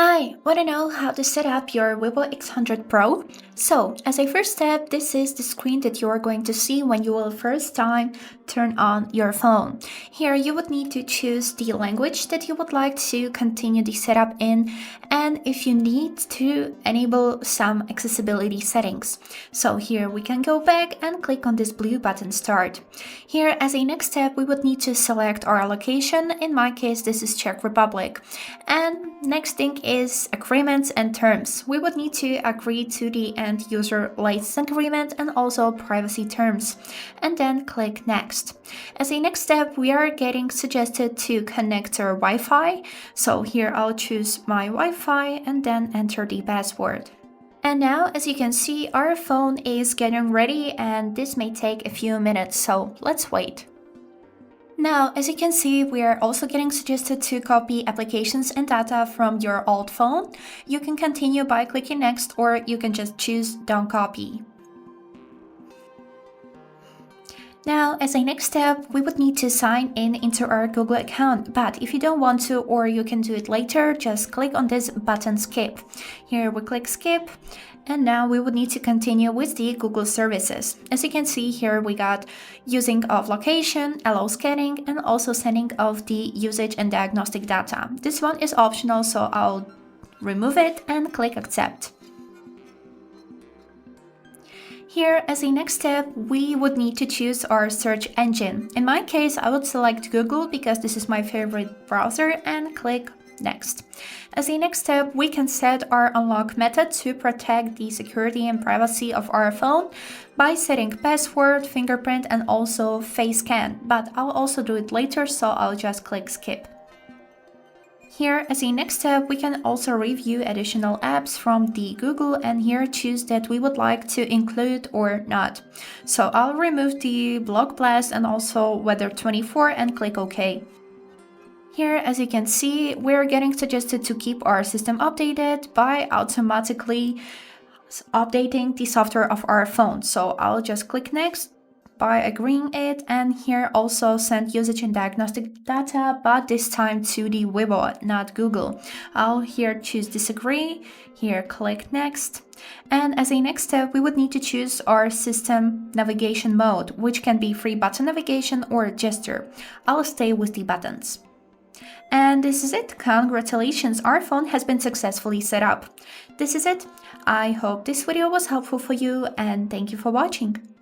Hi, wanna know how to set up your Vivo X100 Pro? So, as a first step, this is the screen that you are going to see when you will first time turn on your phone. Here you would need to choose the language that you would like to continue the setup in, and if you need to enable some accessibility settings. So here we can go back and click on this blue button Start. Here as a next step we would need to select our location. In my case this is Czech Republic. And next thing is agreements and terms. We would need to agree to the end user license agreement and also privacy terms, and then click next. As a next step, we are getting suggested to connect our Wi-Fi. So here I'll choose my Wi-Fi and then enter the password. And now, as you can see, our phone is getting ready and this may take a few minutes, so let's wait. Now, as you can see, we are also getting suggested to copy applications and data from your old phone. You can continue by clicking next, or you can just choose don't copy. Now, as a next step, we would need to sign in into our Google account, but if you don't want to or you can do it later, just click on this button skip. Here we click skip, and now we would need to continue with the Google services. As you can see here, we got using of location, allow scanning, and also sending of the usage and diagnostic data. This one is optional, so I'll remove it and click accept. Here, as a next step, we would need to choose our search engine. In my case, I would select Google because this is my favorite browser and click next. As a next step, we can set our unlock method to protect the security and privacy of our phone by setting password, fingerprint, and also face scan. But I'll also do it later, so I'll just click skip. Here, as a next step, we can also review additional apps from the Google and here choose that we would like to include or not. So I'll remove the Block Blast and also Weather 24 and click OK. Here, as you can see, we're getting suggested to keep our system updated by automatically updating the software of our phone. So I'll just click next by agreeing it, and here also send usage and diagnostic data, but this time to the Vivo, not Google. I'll here choose disagree, here click next, and as a next step we would need to choose our system navigation mode, which can be free button navigation or gesture. I'll stay with the buttons. And this is it. Congratulations, our phone has been successfully set up. This is it. I hope this video was helpful for you and thank you for watching.